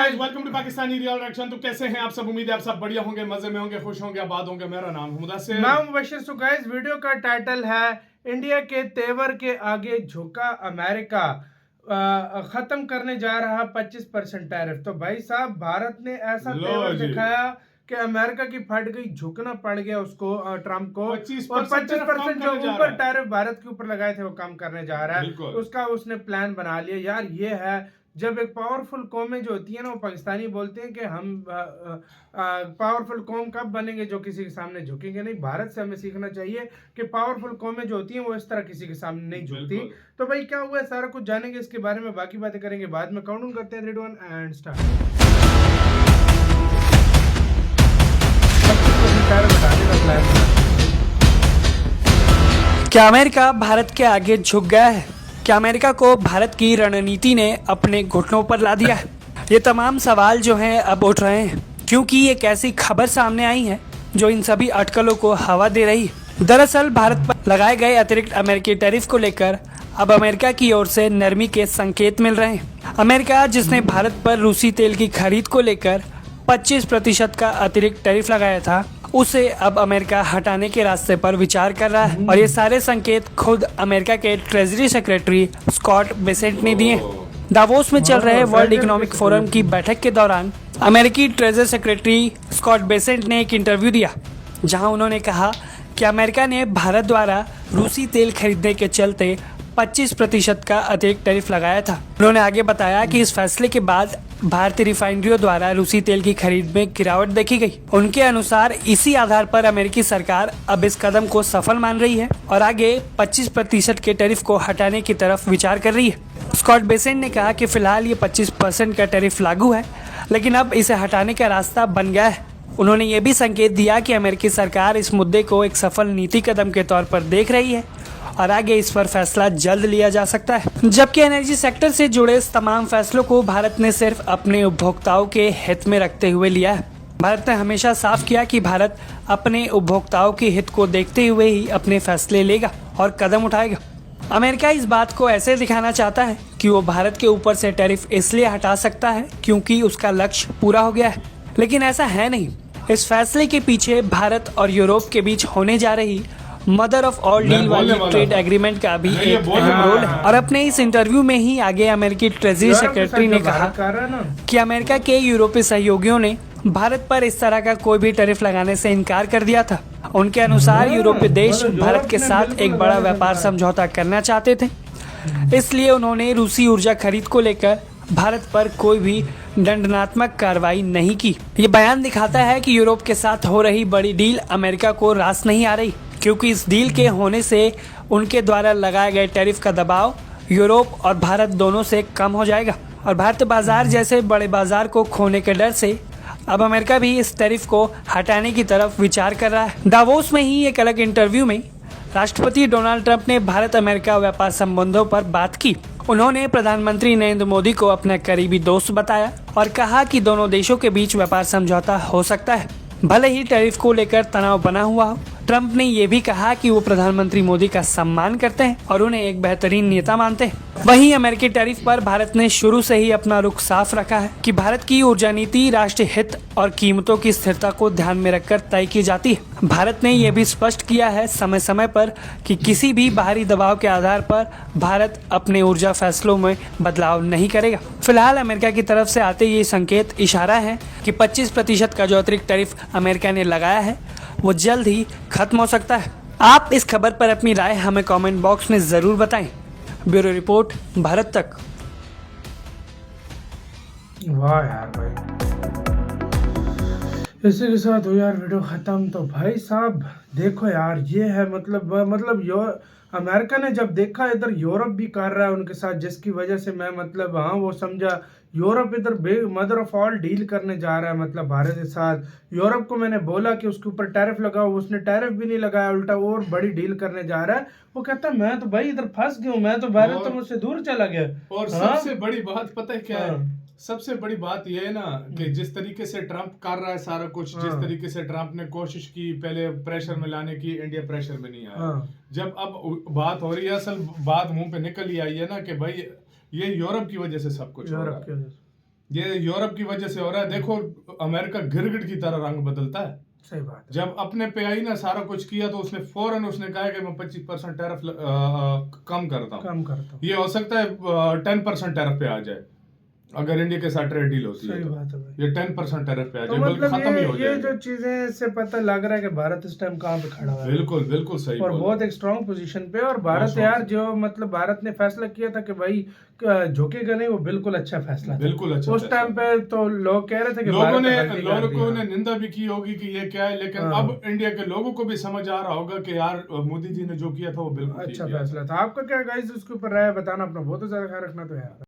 Guys, welcome to Pakistani real reaction. तो कैसे हैं आप सब? उम्मीद है आप सब बढ़िया होंगे, मजे में होंगे, खुश होंगे, आबाद होंगे। मेरा नाम है मुदस्सिर, मैं मुबशिर। सो गाइस, वीडियो का टाइटल है इंडिया के तेवर के आगे झुका अमेरिका, खत्म करने जा रहा 25% टैरिफ। तो भाई साहब, भारत ने ऐसा तेवर दिखाया कि अमेरिका की फट गई, झुकना पड़ गया उसको, ट्रम्प को। और 25% जो ऊपर टैरिफ भारत के ऊपर लगाए थे वो कम करने जा रहा है। तो उसका उसने प्लान बना लिया। यार ये है, जब एक पावरफुल कौमें जो होती है ना, वो पाकिस्तानी बोलते हैं कि हम पावरफुल कौम कब बनेंगे जो किसी के सामने झुकेंगे नहीं। भारत से हमें सीखना चाहिए कि पावरफुल कौमें जो होती हैं वो इस तरह किसी के सामने नहीं झुकती। तो भाई क्या हुआ, सारा कुछ जानेंगे इसके बारे में, बाकी बातें करेंगे बाद में। काउंटडाउन करते हैं 3 2 1 एंड स्टार्ट। क्या अमेरिका भारत के आगे झुक गया है? क्या अमेरिका को भारत की रणनीति ने अपने घुटनों पर ला दिया है? ये तमाम सवाल जो हैं अब उठ रहे हैं, क्योंकि एक ऐसी खबर सामने आई है जो इन सभी अटकलों को हवा दे रही है। दरअसल भारत पर लगाए गए अतिरिक्त अमेरिकी टैरिफ को लेकर अब अमेरिका की ओर से नरमी के संकेत मिल रहे हैं। अमेरिका, जिसने भारत पर रूसी तेल की खरीद को लेकर 25% का अतिरिक्त टैरिफ लगाया था, उसे अब अमेरिका हटाने के रास्ते पर विचार कर रहा है। और ये सारे संकेत खुद अमेरिका के ट्रेजरी सेक्रेटरी स्कॉट बेसेंट ने दिए। दावोस में चल रहे वर्ल्ड इकोनॉमिक फोरम की बैठक के दौरान अमेरिकी ट्रेजरी सेक्रेटरी स्कॉट बेसेंट ने एक इंटरव्यू दिया, जहां उन्होंने कहा कि अमेरिका ने भारत द्वारा रूसी तेल खरीदने के चलते 25% का अतिरिक्त टैरिफ लगाया था। उन्होंने आगे बताया कि इस फैसले के बाद भारतीय रिफाइनरियों द्वारा रूसी तेल की खरीद में गिरावट देखी गई। उनके अनुसार इसी आधार पर अमेरिकी सरकार अब इस कदम को सफल मान रही है और आगे 25% के टैरिफ को हटाने की तरफ विचार कर रही है। स्कॉट बेसेंट ने कहा कि फिलहाल ये 25% का टैरिफ लागू है, लेकिन अब इसे हटाने का रास्ता बन गया है। उन्होंने ये भी संकेत दिया कि अमेरिकी सरकार इस मुद्दे को एक सफल नीति कदम के तौर पर देख रही है और आगे इस पर फैसला जल्द लिया जा सकता है। जबकि एनर्जी सेक्टर से जुड़े इस तमाम फैसलों को भारत ने सिर्फ अपने उपभोक्ताओं के हित में रखते हुए लिया है। भारत ने हमेशा साफ किया कि भारत अपने उपभोक्ताओं के हित को देखते हुए ही अपने फैसले लेगा और कदम उठाएगा। अमेरिका इस बात को ऐसे दिखाना चाहता है कि वो भारत के ऊपर से टैरिफ इसलिए हटा सकता है क्योंकि उसका लक्ष्य पूरा हो गया है, लेकिन ऐसा है नहीं। इस फैसले के पीछे भारत और यूरोप के बीच होने जा रही मदर ऑफ ऑल डील वाली ट्रेड एग्रीमेंट का भी एक अहम रोल है। और अपने इस इंटरव्यू में ही आगे अमेरिकी ट्रेजरी सेक्रेटरी ने कहा कि अमेरिका के यूरोपीय सहयोगियों ने भारत पर इस तरह का कोई भी टैरिफ लगाने से इनकार कर दिया था। उनके अनुसार यूरोपीय देश भारत के साथ एक बड़ा व्यापार समझौता करना चाहते थे, इसलिए उन्होंने रूसी ऊर्जा खरीद को लेकर भारत पर कोई भी दंडात्मक कार्रवाई नहीं की। ये बयान दिखाता है कि यूरोप के साथ हो रही बड़ी डील अमेरिका को रास नहीं आ रही, क्योंकि इस डील के होने से उनके द्वारा लगाए गए टैरिफ का दबाव यूरोप और भारत दोनों से कम हो जाएगा और भारतीय बाजार जैसे बड़े बाजार को खोने के डर से अब अमेरिका भी इस टैरिफ को हटाने की तरफ विचार कर रहा है। दावोस में ही एक अलग इंटरव्यू में राष्ट्रपति डोनाल्ड ट्रंप ने भारत अमेरिका व्यापार संबंधों पर बात की। उन्होंने प्रधानमंत्री नरेंद्र मोदी को अपना करीबी दोस्त बताया और कहा कि दोनों देशों के बीच व्यापार समझौता हो सकता है, भले ही टैरिफ को लेकर तनाव बना हुआ हो। ट्रंप ने यह भी कहा कि वो प्रधानमंत्री मोदी का सम्मान करते हैं और उन्हें एक बेहतरीन नेता मानते हैं। वहीं अमेरिकी टैरिफ पर भारत ने शुरू से ही अपना रुख साफ रखा है कि भारत की ऊर्जा नीति राष्ट्रीय हित और कीमतों की स्थिरता को ध्यान में रखकर तय की जाती है। भारत ने यह भी स्पष्ट किया है समय समय पर कि किसी भी बाहरी दबाव के आधार पर भारत अपने ऊर्जा फैसलों में बदलाव नहीं करेगा। फिलहाल अमेरिका की तरफ से आते ये संकेत इशारा है कि 25% का जो अतिरिक्त टैरिफ अमेरिका ने लगाया है वो जल्द ही खत्म हो सकता है। आप इस खबर पर अपनी राय हमें कमेंट बॉक्स में जरूर बताएं। ब्यूरो रिपोर्ट, भारत तक। वाह यार भाई, इसी के साथ हो यार वीडियो खत्म। तो भाई साहब देखो यार, ये है मतलब अमेरिका ने जब देखा इधर यूरोप भी कर रहा है उनके साथ, जिसकी वजह से मैं मतलब हाँ वो समझा यूरोप इधर मदर ऑफ ऑल डील करने जा रहा है मतलब भारत के साथ। यूरोप को मैंने बोला कि उसके ऊपर टैरिफ लगाओ, उसने टैरिफ भी नहीं लगाया, उल्टा और बड़ी डील करने जा रहा है। वो कहता है मैं तो भाई इधर फंस गया हूँ, मैं तो भारत तो मुझसे दूर चला गया। और सबसे बड़ी बात पता है क्या है? सबसे बड़ी बात यह है ना कि जिस तरीके से ट्रंप कर रहा है सारा कुछ, जिस तरीके से ट्रंप ने कोशिश की पहले प्रेशर में लाने की, इंडिया प्रेशर में नहीं आया। जब अब बात हो रही है, असल बात मुंह पे निकल ही आई है ना कि भाई ये यूरोप की वजह से सब कुछ हो रहा है। ये यूरोप की वजह से हो रहा है। देखो अमेरिका गिरगिट की तरह रंग बदलता है। सही बात है। जब अपने पे आई ना सारा कुछ किया तो उसने फौरन उसने कहा कि मैं 25% टैरिफ कम करता हूँ। ये हो सकता है 10% टैरिफ पे आ जाए अगर इंडिया के साथ ट्रेड डील होती है। सही बात है भाई। ये 10% टैरिफ पे आ तो जाए, बल्कि मतलब खत्म ही हो ये जाए। जो चीजें से पता लग रहा है कि भारत इस टाइम कहाँ पे खड़ा हुआ है। बिल्कुल बिल्कुल सही और बोला। बहुत एक स्ट्रांग पोजीशन पे। और भारत यार जो मतलब भारत ने फैसला किया था कि भाई झुकेगा नहीं, वो बिल्कुल अच्छा फैसला था। बिल्कुल अच्छा उस टाइम पे तो लोग कह रहे थे कि लोगों भारत ने निंदा भी की होगी कि ये क्या है, लेकिन हाँ। अब इंडिया के लोगों को भी समझ आ रहा होगा कि यार मोदी जी ने जो किया था वो बिल्कुल अच्छा ठीक किया था। फैसला था। आपका क्या गाइस उसके ऊपर राय बताना, अपना बहुत ज्यादा ख्याल रखना तो यार।